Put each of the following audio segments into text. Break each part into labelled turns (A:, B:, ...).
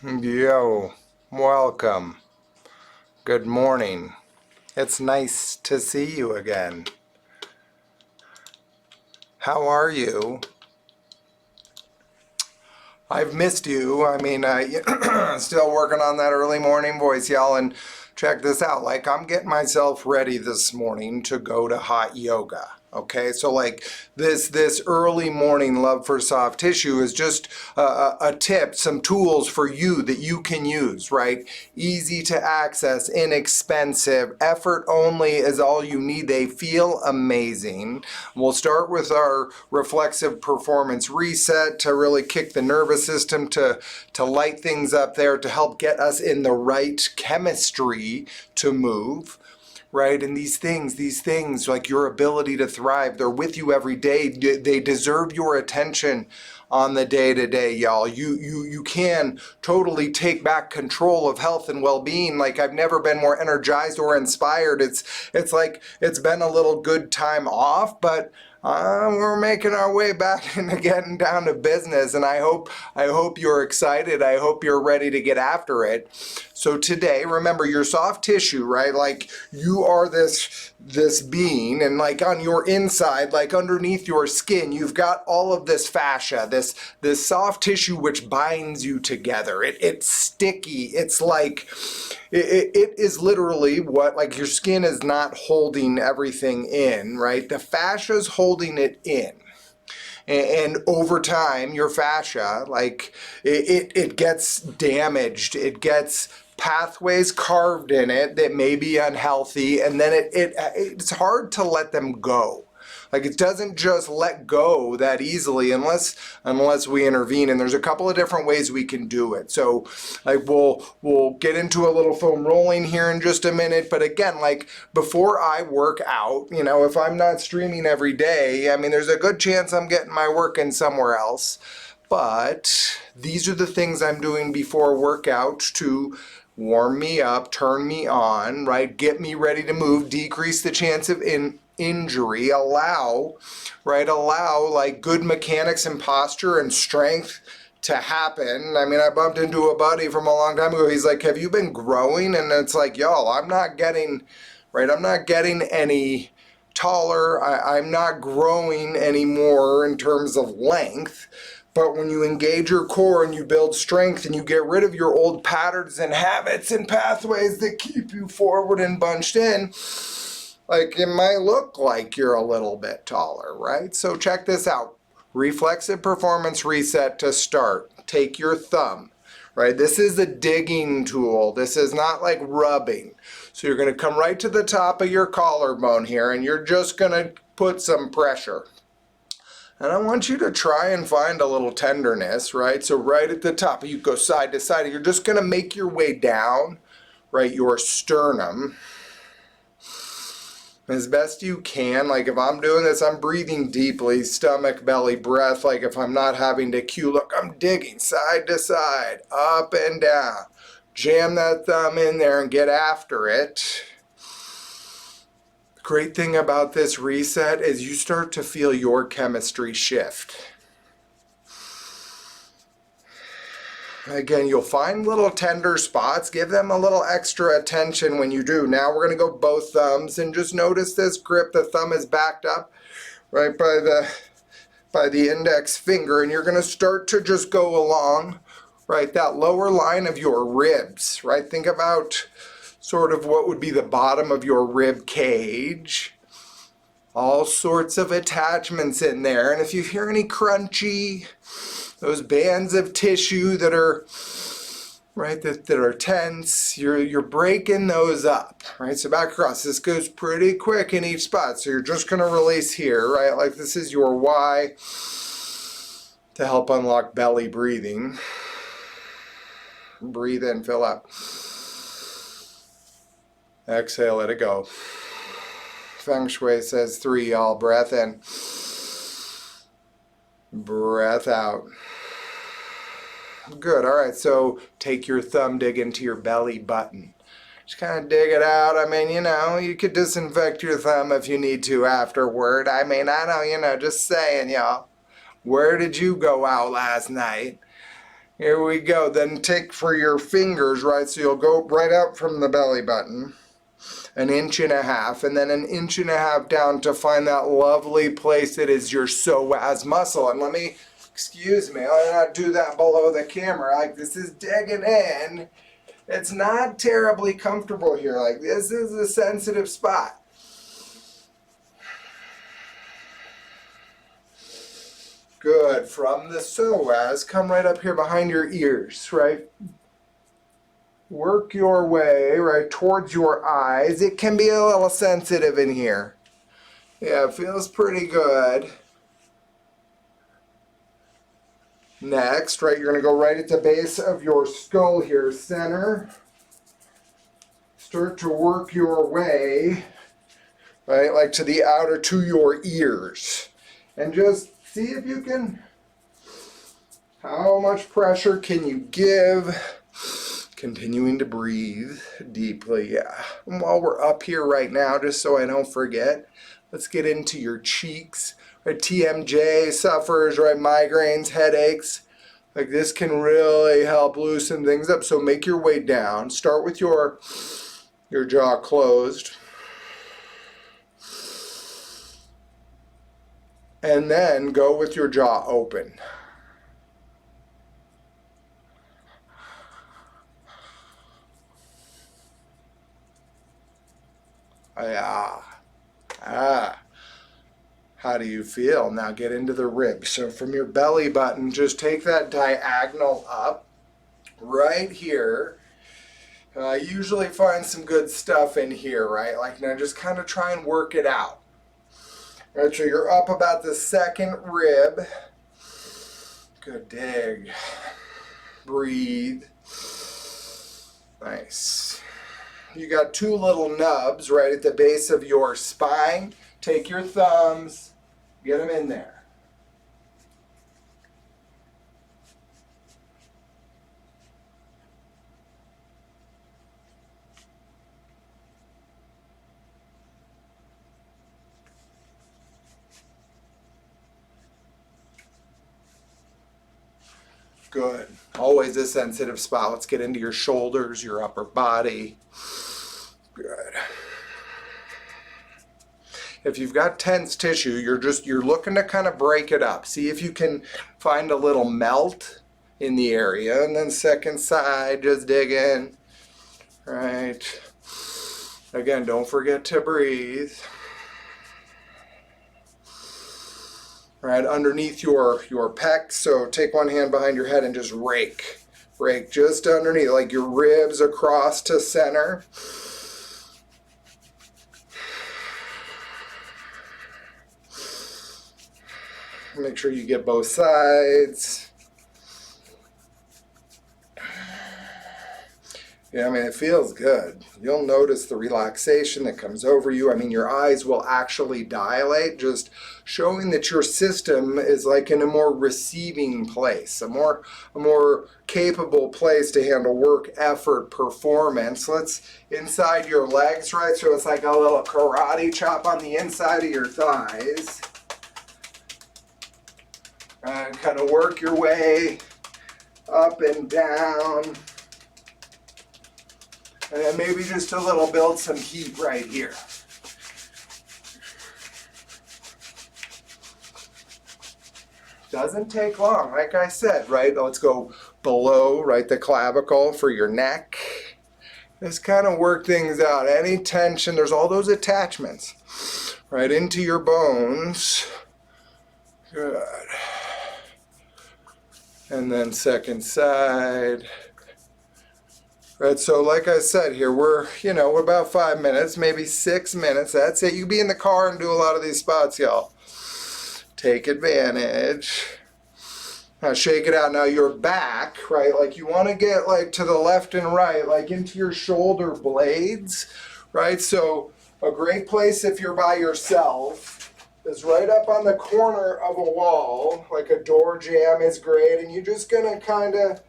A: Yo, welcome. Good morning. It's nice to see you again. How are you? I've missed you. Still working on that early morning voice, y'all, and check this out. I'm getting myself ready this morning to go to hot yoga. Okay, so this early morning love for soft tissue is just a tip, some tools for you that you can use, right? Easy to access, inexpensive, effort only is all you need. They feel amazing. We'll start with our reflexive performance reset to really kick the nervous system to light things up there to help get us in the right chemistry to move. Right? And these things like your ability to thrive, they're with you every day. They deserve your attention on the day-to-day, y'all. You can totally take back control of health and well-being. Like I've never been more energized or inspired. It's like it's been a little good time off, but we're making our way back into getting down to business, and I hope you're excited. I hope you're ready to get after it. So today, remember your soft tissue, right? Like you are this being, and like on your inside, like underneath your skin, you've got all of this fascia, this soft tissue which binds you together. It's sticky. It's like it is literally what, like, your skin is not holding everything in, right? The fascia is holding it in. And over time, your fascia, like, it gets damaged. It gets pathways carved in it that may be unhealthy, and then it's hard to let them go. Like it doesn't just let go that easily unless we intervene. And there's a couple of different ways we can do it. So like we'll get into a little foam rolling here in just a minute. But again, like before I work out, if I'm not streaming every day, there's a good chance I'm getting my work in somewhere else. But these are the things I'm doing before workout to warm me up, turn me on, right? Get me ready to move, decrease the chance of injury, allow like good mechanics and posture and strength to happen. I bumped into a buddy from a long time ago. He's like, have you been growing? And it's like, y'all, I'm not getting any taller. I'm not growing anymore in terms of length. But when you engage your core and you build strength and you get rid of your old patterns and habits and pathways that keep you forward and bunched in, like it might look like you're a little bit taller, right? So check this out. Reflexive performance reset to start. Take your thumb, right? This is a digging tool. This is not like rubbing. So you're going to come right to the top of your collarbone here and you're just going to put some pressure. And I want you to try and find a little tenderness, right? So right at the top, you go side to side. You're just going to make your way down, right, your sternum as best you can. Like if I'm doing this, I'm breathing deeply, stomach, belly, breath. Like if I'm not having to cue, look, I'm digging side to side, up and down. Jam that thumb in there and get after it. Great thing about this reset is you start to feel your chemistry shift. Again, you'll find little tender spots. Give them a little extra attention when you do. Now we're going to go both thumbs and just notice this grip. The thumb is backed up right by the index finger, and you're going to start to just go along, right, that lower line of your ribs, right? Think about sort of what would be the bottom of your rib cage. All sorts of attachments in there. And if you hear any crunchy, those bands of tissue that are, right, that are tense, you're breaking those up, right? So back across. This goes pretty quick in each spot. So you're just going to release here, right? Like this is your Y to help unlock belly breathing. Breathe in, fill up. Exhale, let it go. Feng Shui says 3, y'all. Breath in. Breath out. Good. All right, so take your thumb, dig into your belly button. Just kind of dig it out. You could disinfect your thumb if you need to afterward. I know, just saying, y'all. Where did you go out last night? Here we go. Then take for your fingers, right? So you'll go right out from the belly button, 1.5 inches, and then 1.5 inches down to find that lovely place that is your psoas muscle. And let me, excuse me, I'll not do that below the camera. Like, this is digging in. It's not terribly comfortable here. Like, this is a sensitive spot. Good. From the psoas, come right up here behind your ears, right? Work your way right towards your eyes. It can be a little sensitive in here. Yeah, it feels pretty good. Next, right, you're going to go right at the base of your skull here, center. Start to work your way, right, like to the outer, to your ears. And just see if you can, how much pressure can you give? Continuing to breathe deeply, yeah. And while we're up here right now, just so I don't forget, let's get into your cheeks. Right, TMJ suffers, right, migraines, headaches. Like, this can really help loosen things up. So make your way down. Start with your jaw closed. And then go with your jaw open. How do you feel? Now get into the ribs. So from your belly button, just take that diagonal up right here. I usually find some good stuff in here, right? Like, now just kind of try and work it out. Right, so you're up about the second rib. Good dig. Breathe. Nice. You got two little nubs right at the base of your spine. Take your thumbs, get them in there. Good. Always a sensitive spot. Let's get into your shoulders, your upper body. Good. If you've got tense tissue, you're looking to kind of break it up. See if you can find a little melt in the area. And then second side, just dig in. Right. Again, don't forget to breathe. Right, underneath your pecs, so take one hand behind your head and just rake just underneath, like your ribs across to center. Make sure you get both sides. Yeah, I mean, it feels good. You'll notice the relaxation that comes over you. I mean, your eyes will actually dilate, just showing that your system is like in a more receiving place, a more capable place to handle work, effort, performance. Let's inside your legs, right? So it's like a little karate chop on the inside of your thighs. And kind of work your way up and down. And then maybe just a little build some heat right here. Doesn't take long, like I said, right? Let's go below, right, the clavicle for your neck. Just kind of work things out. Any tension, there's all those attachments, right, into your bones. Good. And then second side. Right, so like I said here, we're about 5 minutes, maybe 6 minutes. That's it. You can be in the car and do a lot of these spots, y'all. Take advantage. Now shake it out. Now your back, right, like you want to get like to the left and right, like into your shoulder blades, right? So a great place if you're by yourself is right up on the corner of a wall, like a door jamb is great, and you're just gonna kind of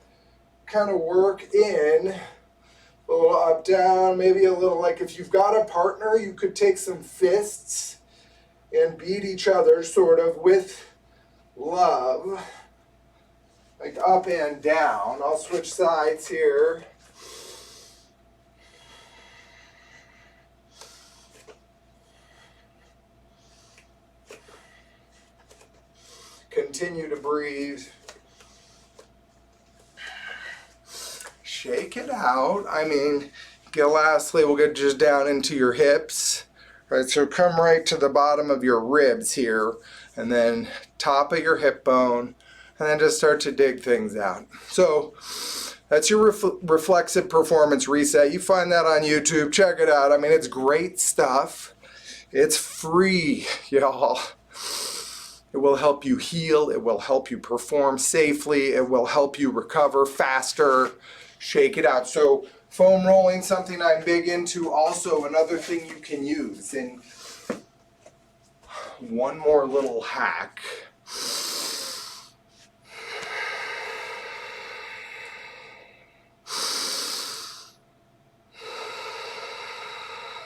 A: work in. A little up, down, maybe a little, like if you've got a partner, you could take some fists and beat each other sort of with love. like up and down. I'll switch sides here. Continue to breathe. Shake it out. I mean, lastly, we'll get just down into your hips. Right, so come right to the bottom of your ribs here, and then top of your hip bone, and then just start to dig things out. So that's your reflexive performance reset. You find that on YouTube. Check it out. I mean, it's great stuff. It's free, y'all. It will help you heal. It will help you perform safely. It will help you recover faster. Shake it out. So foam rolling, something I'm big into. Also, another thing you can use. And one more little hack.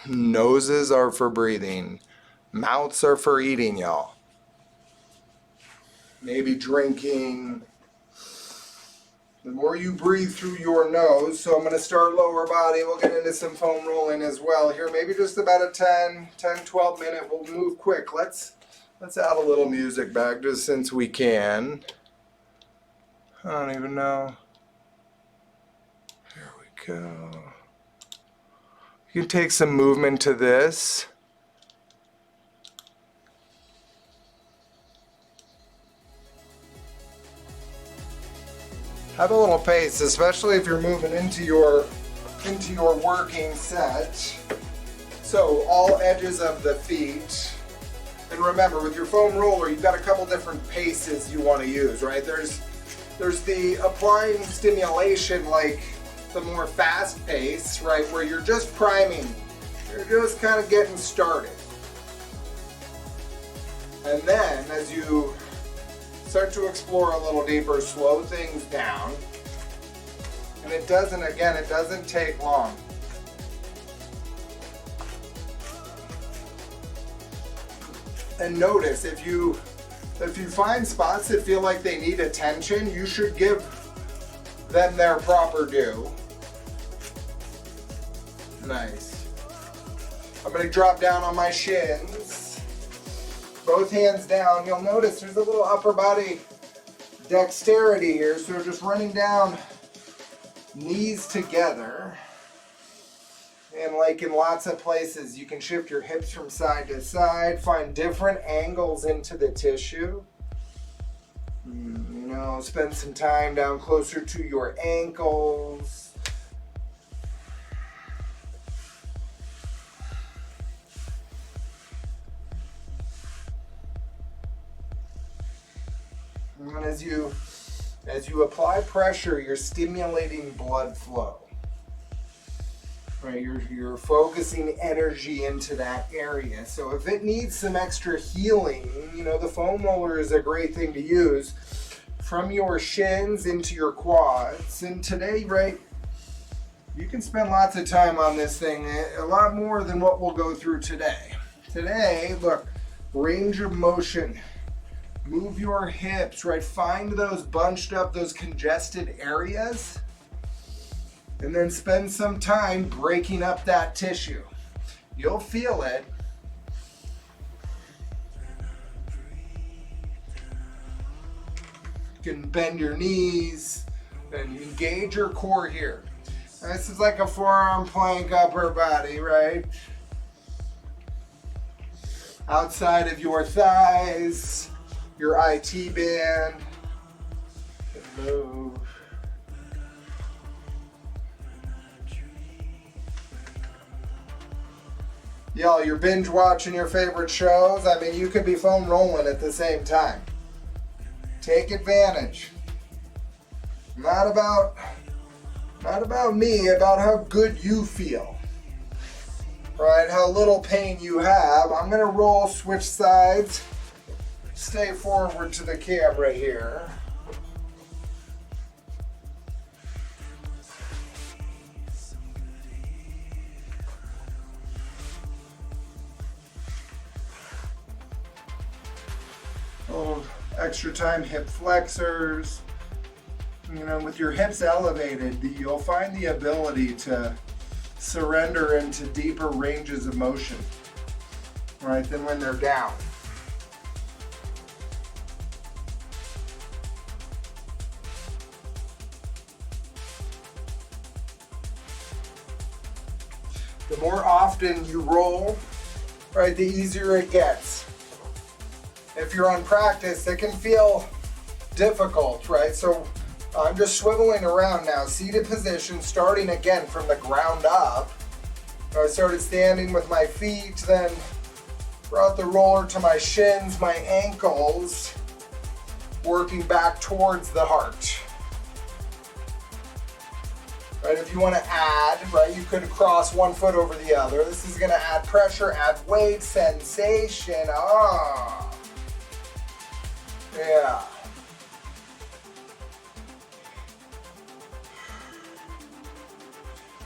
A: Noses are for breathing. Mouths are for eating, y'all. Maybe drinking. The more you breathe through your nose, so I'm going to start lower body. We'll get into some foam rolling as well here. Maybe just about a 12 minute. We'll move quick. Let's add a little music back just since we can. I don't even know. There we go. You can take some movement to this. Have a little pace, especially if you're moving into your working set. So all edges of the feet. And remember, with your foam roller, you've got a couple different paces you want to use, right? There's the applying stimulation, like the more fast pace, right, where you're just priming. You're just kind of getting started. And then as you start to explore a little deeper, slow things down. And it doesn't take long. And notice, if you find spots that feel like they need attention, you should give them their proper due. Nice. I'm going to drop down on my shins. Both hands down. You'll notice there's a little upper body dexterity here. So just running down, knees together. And like in lots of places, you can shift your hips from side to side, find different angles into the tissue. You know, spend some time down closer to your ankles. And as you apply pressure, you're stimulating blood flow. Right, you're focusing energy into that area. So if it needs some extra healing, you know, the foam roller is a great thing to use from your shins into your quads. And today, right, you can spend lots of time on this thing, a lot more than what we'll go through today. Today, look, range of motion. Move your hips, right? Find those bunched up, those congested areas. And then spend some time breaking up that tissue. You'll feel it. You can bend your knees and engage your core here. This is like a forearm plank upper body, right? Outside of your thighs, your IT band. Move. Y'all, you're binge watching your favorite shows. I mean, you could be foam rolling at the same time. Take advantage. Not about me, about how good you feel. Right? How little pain you have. I'm gonna roll, switch sides. Stay forward to the camera here. Extra time hip flexors, You know, with your hips elevated, you'll find the ability to surrender into deeper ranges of motion, right, than when they're down. The more often you roll, right, the easier it gets. If you're unpracticed, it can feel difficult, right? So I'm just swiveling around now, seated position, starting again from the ground up. I started standing with my feet, then brought the roller to my shins, my ankles, working back towards the heart. Right, if you want to add, right, you could cross one foot over the other. This is going to add pressure, add weight, sensation. Yeah.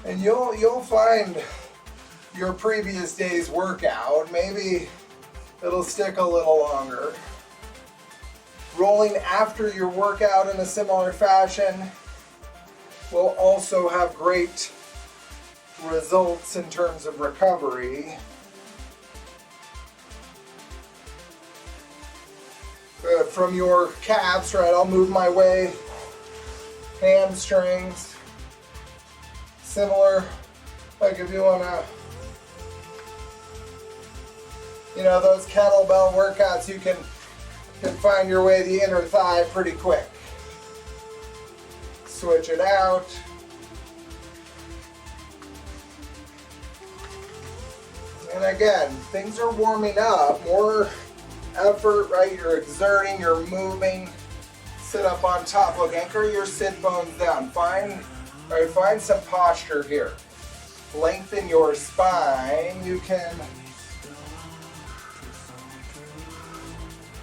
A: And you'll find your previous day's workout, maybe it'll stick a little longer. Rolling after your workout in a similar fashion will also have great results in terms of recovery. From your calves, right, I'll move my way, hamstrings, similar, like if you wanna, you know, those kettlebell workouts, you can find your way the inner thigh pretty quick. Switch it out. And again, things are warming up, more effort, right? You're exerting, you're moving. Sit up on top. Look, anchor your sit bones down. Find some posture here. Lengthen your spine. You can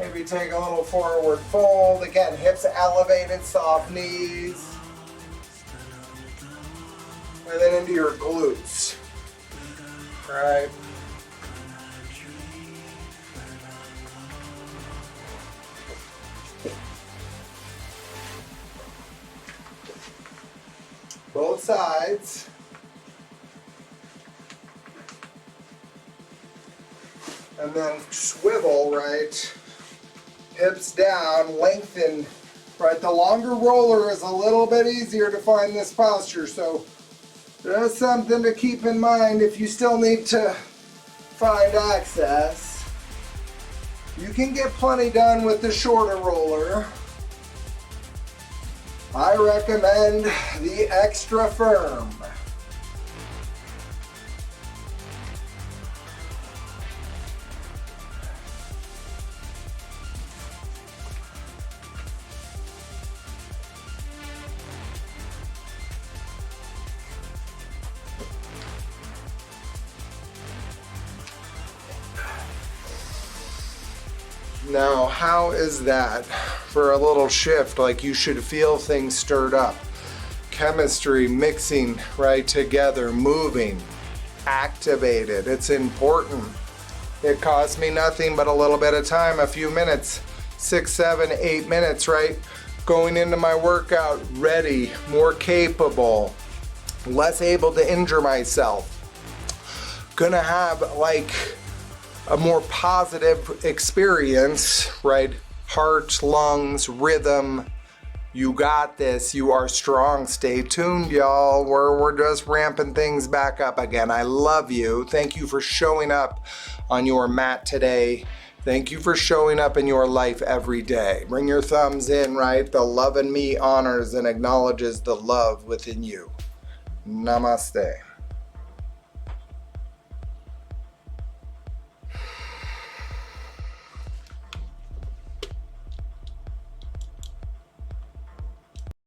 A: maybe take a little forward fold. Again, hips elevated, soft knees. And then into your glutes. Right. Both sides. And then swivel, right? Hips down, lengthen, right? The longer roller is a little bit easier to find this posture, so that's something to keep in mind if you still need to find access. You can get plenty done with the shorter roller. I recommend the extra firm. Now, how is that for a little shift? Like, you should feel things stirred up. Chemistry mixing right together, moving, activated. It's important. It cost me nothing but a little bit of time, a few minutes, 6, 7, 8 minutes, right? Going into my workout ready, more capable, less able to injure myself. Gonna have like a more positive experience, right? Heart, lungs, rhythm. You got this. You are strong. Stay tuned, y'all. We're just ramping things back up again. I love you. Thank you for showing up on your mat today. Thank you for showing up in your life every day. Bring your thumbs in, right? The love in me honors and acknowledges the love within you. Namaste.